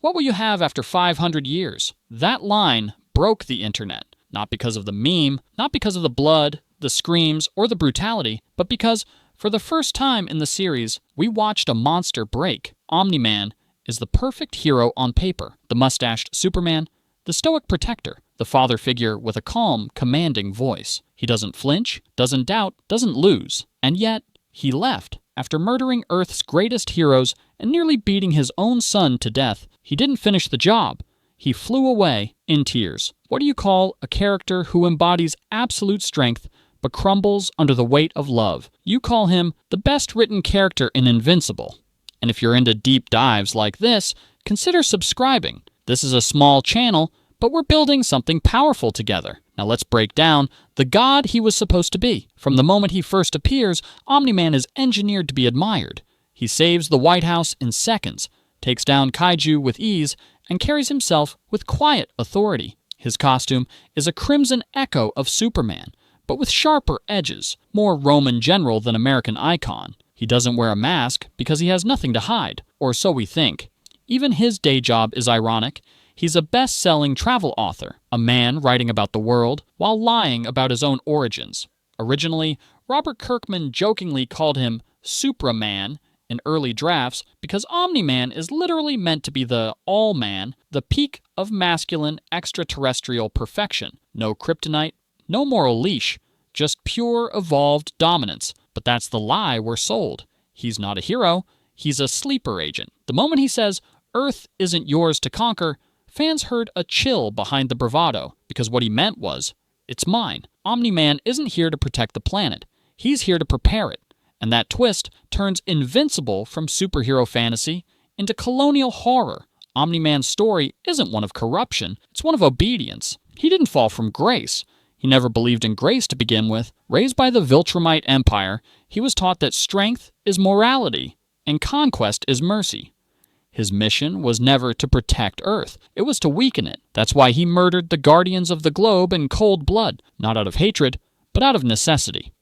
What will you have after 500 years? That line broke the internet. Not because of the meme, not because of the blood, the screams, or the brutality, but because, for the first time in the series, we watched a monster break. Omni-Man is the perfect hero on paper. The mustached Superman, the stoic protector, the father figure with a calm, commanding voice. He doesn't flinch, doesn't doubt, doesn't lose. And yet, he left. After murdering Earth's greatest heroes and nearly beating his own son to death, he didn't finish the job. He flew away in tears. What do you call a character who embodies absolute strength but crumbles under the weight of love? You call him the best written character in Invincible. And if you're into deep dives like this, consider subscribing. This is a small channel, but we're building something powerful together. Now let's break down the god he was supposed to be. From the moment he first appears, Omni-Man is engineered to be admired. He saves the White House in seconds, takes down kaiju with ease, and carries himself with quiet authority. His costume is a crimson echo of Superman, but with sharper edges, more Roman general than American icon. He doesn't wear a mask because he has nothing to hide, or so we think. Even his day job is ironic. He's a best-selling travel author, a man writing about the world while lying about his own origins. Originally, Robert Kirkman jokingly called him Supraman in early drafts because Omni-Man is literally meant to be the all-man, the peak of masculine extraterrestrial perfection. No kryptonite, no moral leash, just pure evolved dominance. But that's the lie we're sold. He's not a hero, he's a sleeper agent. The moment he says, Earth isn't yours to conquer, fans heard a chill behind the bravado, because what he meant was, it's mine. Omni-Man isn't here to protect the planet. He's here to prepare it. And that twist turns Invincible from superhero fantasy into colonial horror. Omni-Man's story isn't one of corruption, it's one of obedience. He didn't fall from grace. He never believed in grace to begin with. Raised by the Viltrumite Empire, he was taught that strength is morality and conquest is mercy. His mission was never to protect Earth. It was to weaken it. That's why he murdered the Guardians of the Globe in cold blood, not out of hatred, but out of necessity.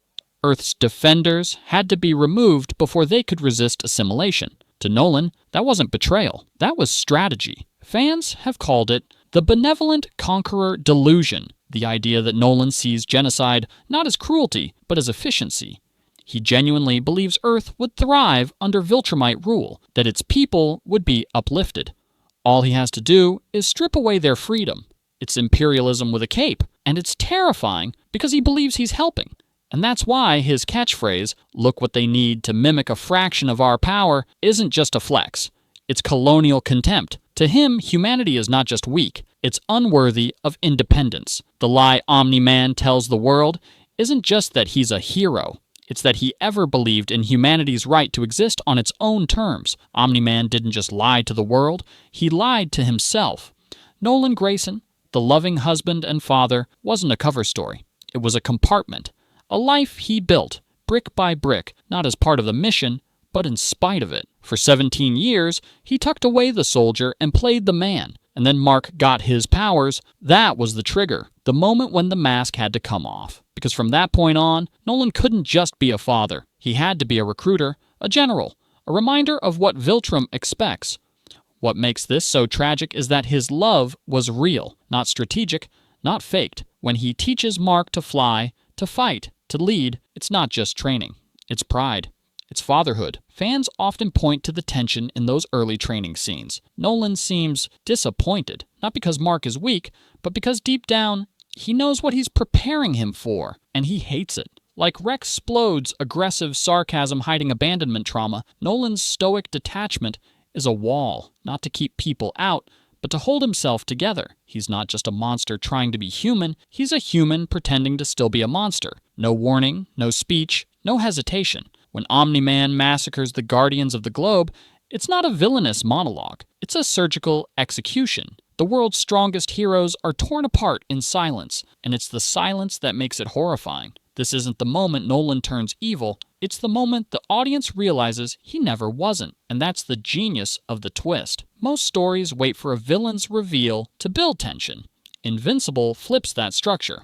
Earth's defenders had to be removed before they could resist assimilation. To Nolan, that wasn't betrayal. That was strategy. Fans have called it the benevolent conqueror delusion, the idea that Nolan sees genocide not as cruelty, but as efficiency. He genuinely believes Earth would thrive under Viltrumite rule, that its people would be uplifted. All he has to do is strip away their freedom. It's imperialism with a cape, and it's terrifying because he believes he's helping. And that's why his catchphrase, look what they need to mimic a fraction of our power, isn't just a flex. It's colonial contempt. To him, humanity is not just weak, it's unworthy of independence. The lie Omni-Man tells the world isn't just that he's a hero. It's that he ever believed in humanity's right to exist on its own terms. Omni-Man didn't just lie to the world, he lied to himself. Nolan Grayson, the loving husband and father, wasn't a cover story. It was a compartment. A life he built, brick by brick, not as part of the mission, but in spite of it. For 17 years, he tucked away the soldier and played the man. And then Mark got his powers. That was the trigger, the moment when the mask had to come off. Because from that point on, Nolan couldn't just be a father. He had to be a recruiter, a general, a reminder of what Viltrum expects. What makes this so tragic is that his love was real, not strategic, not faked. When he teaches Mark to fly, to fight, to lead, it's not just training. It's pride. It's fatherhood. Fans often point to the tension in those early training scenes. Nolan seems disappointed, not because Mark is weak, but because deep down, he knows what he's preparing him for, and he hates it. Like Rex Splod's aggressive sarcasm hiding abandonment trauma, Nolan's stoic detachment is a wall, not to keep people out, but to hold himself together. He's not just a monster trying to be human, he's a human pretending to still be a monster. No warning, no speech, no hesitation. When Omni-Man massacres the Guardians of the Globe, it's not a villainous monologue. It's a surgical execution. The world's strongest heroes are torn apart in silence, and it's the silence that makes it horrifying. This isn't the moment Nolan turns evil, it's the moment the audience realizes he never wasn't, and that's the genius of the twist. Most stories wait for a villain's reveal to build tension. Invincible flips that structure.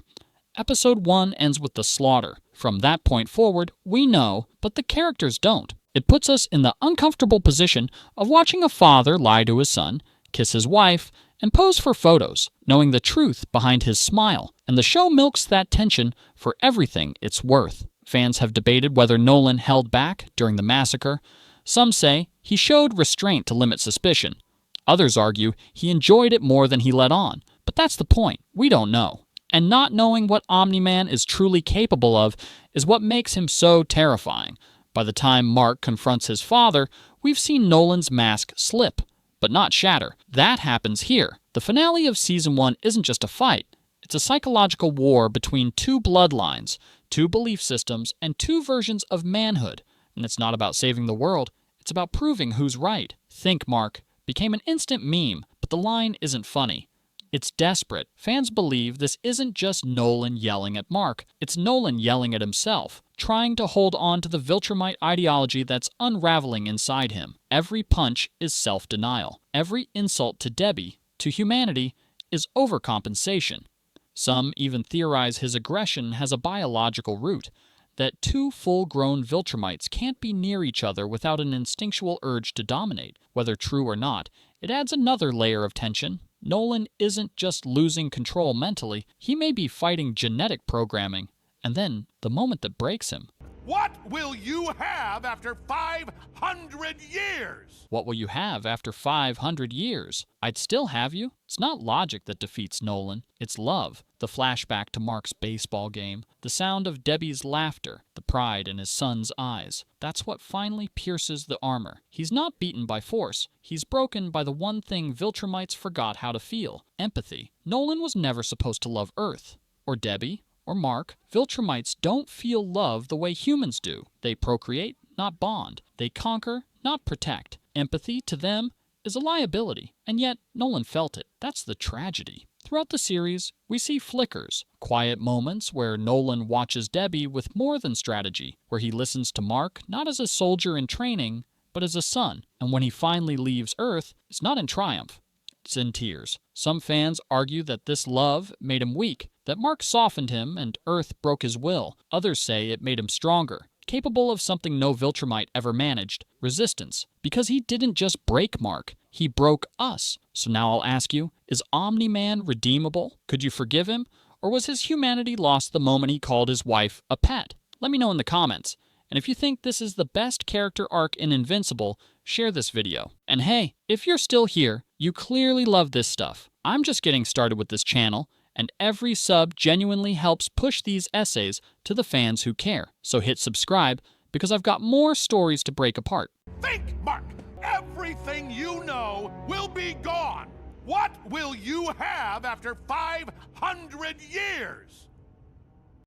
Episode 1 ends with the slaughter. From that point forward, we know, but the characters don't. It puts us in the uncomfortable position of watching a father lie to his son, kiss his wife, and pose for photos, knowing the truth behind his smile. And the show milks that tension for everything it's worth. Fans have debated whether Nolan held back during the massacre. Some say he showed restraint to limit suspicion. Others argue he enjoyed it more than he let on. But that's the point. We don't know. And not knowing what Omni-Man is truly capable of is what makes him so terrifying. By the time Mark confronts his father, we've seen Nolan's mask slip, but not shatter. That happens here. The finale of Season 1 isn't just a fight. It's a psychological war between two bloodlines, two belief systems, and two versions of manhood. And it's not about saving the world. It's about proving who's right. Think, Mark became an instant meme, but the line isn't funny. It's desperate. Fans believe this isn't just Nolan yelling at Mark. It's Nolan yelling at himself, trying to hold on to the Viltrumite ideology that's unraveling inside him. Every punch is self-denial. Every insult to Debbie, to humanity, is overcompensation. Some even theorize his aggression has a biological root, that two full-grown Viltrumites can't be near each other without an instinctual urge to dominate. Whether true or not, it adds another layer of tension. Nolan isn't just losing control mentally, he may be fighting genetic programming, and then the moment that breaks him. What will you have after 500 years? What will you have after 500 years? I'd still have you. It's not logic that defeats Nolan. It's love. The flashback to Mark's baseball game. The sound of Debbie's laughter. The pride in his son's eyes. That's what finally pierces the armor. He's not beaten by force. He's broken by the one thing Viltrumites forgot how to feel. Empathy. Nolan was never supposed to love Earth. Or Debbie. Or Mark. Viltrumites don't feel love the way humans do. They procreate, not bond. They conquer, not protect. Empathy, to them, is a liability. And yet, Nolan felt it. That's the tragedy. Throughout the series, we see flickers, quiet moments where Nolan watches Debbie with more than strategy, where he listens to Mark not as a soldier in training, but as a son. And when he finally leaves Earth, it's not in triumph. It's in tears. Some fans argue that this love made him weak, that Mark softened him and Earth broke his will. Others say it made him stronger, capable of something no Viltrumite ever managed, resistance. Because he didn't just break Mark, he broke us. So now I'll ask you, is Omni-Man redeemable? Could you forgive him? Or was his humanity lost the moment he called his wife a pet? Let me know in the comments. And if you think this is the best character arc in Invincible, share this video. And hey, if you're still here, you clearly love this stuff. I'm just getting started with this channel, and every sub genuinely helps push these essays to the fans who care. So hit subscribe, because I've got more stories to break apart. Think, Mark! Everything you know will be gone! What will you have after 500 years?